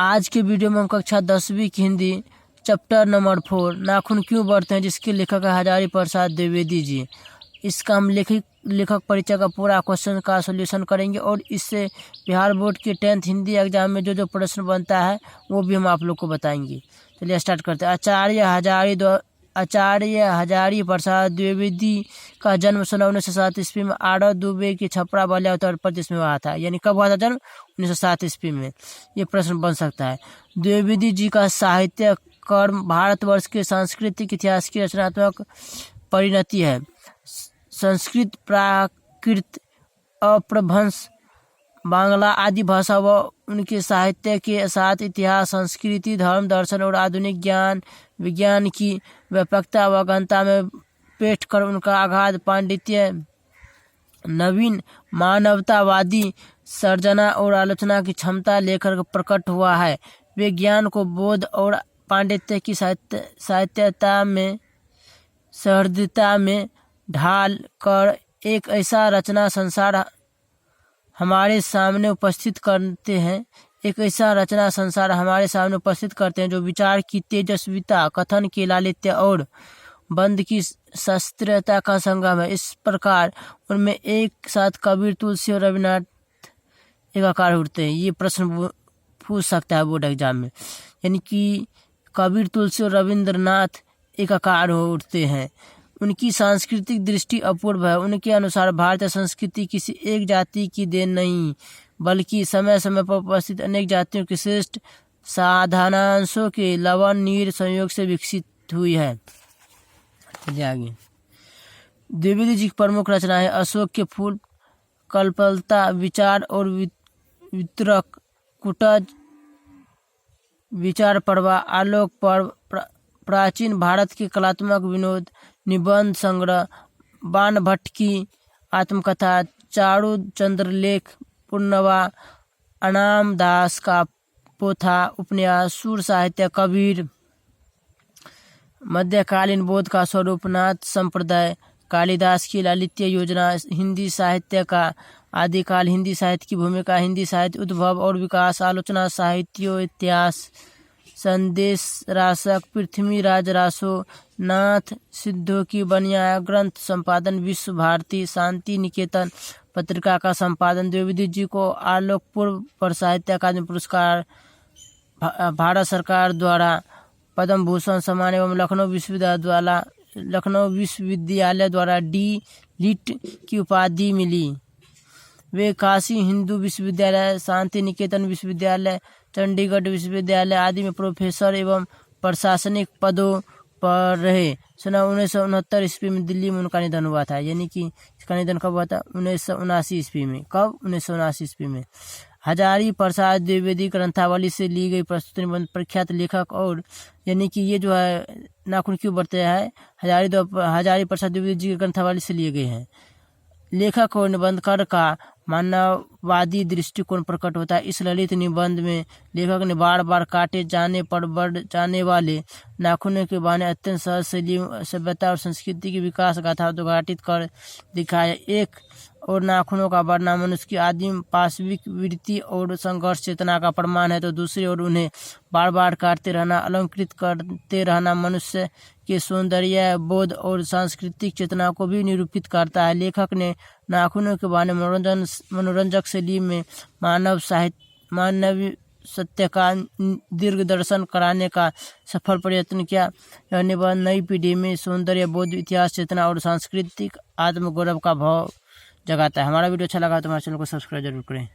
आज के वीडियो में हम कक्षा 10वीं की हिंदी चैप्टर नंबर 4 नाखून क्यों बढ़ते हैं जिसके लेखक है हजारी प्रसाद द्विवेदी जी। इसका हम लेखक परिचय का पूरा क्वेश्चन का सॉल्यूशन करेंगे और इससे बिहार बोर्ड के 10th हिंदी एग्जाम में जो प्रश्न बनता है वो भी हम आप लोग को बताएंगे। चलिए स्टार्ट करते हैं। आचार्य हजारी प्रसाद द्विवेदी का जन्म 1907 ईस्वी में आड़ा दुबे के छपरा बलिया उत्तर प्रदेश में हुआ था। यानी कब हुआ था जन्म? 1907 ईस्वी में। ये प्रश्न बन सकता है। द्विवेदी जी का साहित्य कर्म भारतवर्ष के सांस्कृतिक इतिहास की रचनात्मक परिणति है। संस्कृत, प्राकृत, अपभ्रंश, बांग्ला आदि भाषा व उनके साहित्य के साथ इतिहास, संस्कृति, धर्म, दर्शन और आधुनिक ज्ञान विज्ञान की व्यापकता व गहनता में पेट कर उनका अगाध पांडित्य नवीन मानवतावादी सर्जना और आलोचना की क्षमता लेकर प्रकट हुआ है। वे ज्ञान को बोध और पांडित्य की साहित्यता में सहृदयता में ढाल कर एक ऐसा रचना संसार हमारे सामने उपस्थित करते हैं जो विचार की तेजस्विता, कथन की लालित्य और बंद की शास्त्रीयता का संगम है। इस प्रकार उनमें एक साथ कबीर, तुलसी और रविन्द्रनाथ एकाकार उठते हैं। ये प्रश्न पूछ सकता है बोर्ड एग्जाम में। यानी कि कबीर, तुलसी और रविन्द्रनाथ एकाकार हो उठते हैं। उनकी सांस्कृतिक दृष्टि अपूर्व है। उनके अनुसार भारतीय संस्कृति किसी एक जाति की देन नहीं बल्कि समय समय पर उपस्थित अनेक जातियों के श्रेष्ठ साधनांशों के लवण नीर संयोग से विकसित हुई है। चलिए आगे। द्विवेदी जी की प्रमुख रचनाएं अशोक के फूल, कल्पलता, विचार और वितरक, कुटज, विचार पर्व, आलोक पर्व, प्राचीन भारत के कलात्मक विनोद, निबंध संग्रह, बाण भट्ट की आत्मकथा, चारु चंद्रलेख, पूर्णवा, अनाम दास का पोथा, उपन्यास, सूर साहित्य, कबीर, मध्यकालीन बोध का स्वरूप, नाथ संप्रदाय, कालिदास की लालित्य योजना, हिंदी साहित्य का आदिकाल, हिंदी साहित्य की भूमिका, हिंदी साहित्य उद्भव और विकास, आलोचना साहित्यो इतिहास, संदेश राशक, पृथ्वीराज रासो, नाथ सिद्धों की बनिया ग्रंथ संपादन, विश्व भारती, शांति निकेतन पत्रिका का संपादन। द्विवेदी जी को आलोक पूर्व पर साहित्य अकादमी पुरस्कार, भारत सरकार द्वारा पद्म भूषण सम्मान एवं लखनऊ विश्वविद्यालय द्वारा डी.लिट की उपाधि मिली। वे काशी हिंदू विश्वविद्यालय, शांति निकेतन विश्वविद्यालय, चंडीगढ़ विश्वविद्यालय आदि में प्रोफेसर एवं प्रशासनिक पदों पर रहे। 1969 ईस्वी में दिल्ली में उनका निधन हुआ था। यानी कि इसका निधन कब हुआ था? 1979 ईस्वी में। कब? 1979 ईस्वी में। हजारी प्रसाद द्विवेदी ग्रंथावली से ली गई प्रस्तुति निबंध प्रख्यात लेखक और यानी कि ये जो है नाखून क्यों बढ़ते हैं हजारी प्रसाद द्विवेदी जी की ग्रंथावली से लिए गए हैं। लेखक और निबंधकार का मानववादी दृष्टिकोण प्रकट होता है। इस ललित निबंध में लेखक ने बार बार काटे जाने पर बढ़ जाने वाले नाखूनों के बहाने अत्यंत सहज शैली सभ्यता और संस्कृति की विकास गाथा उद्घाटित कर दिखाया। एक और नाखूनों का बढ़ना मनुष्य की आदिम पाशविक वृत्ति और संघर्ष चेतना का प्रमाण है, तो दूसरी ओर उन्हें बार बार काटते रहना, अलंकृत करते रहना मनुष्य के सौंदर्य बोध और सांस्कृतिक चेतना को भी निरूपित करता है। लेखक ने नाखूनों के बहाने मनोरंजक शैली में मानवीय सत्य का दीर्घ दर्शन कराने का सफल प्रयत्न किया। यह निबंध नई पीढ़ी में सौंदर्य बोध, इतिहास चेतना और सांस्कृतिक आत्मगौरव का भाव जगाता है। हमारा वीडियो अच्छा लगा तो हमारे चैनल को सब्सक्राइब जरूर करें।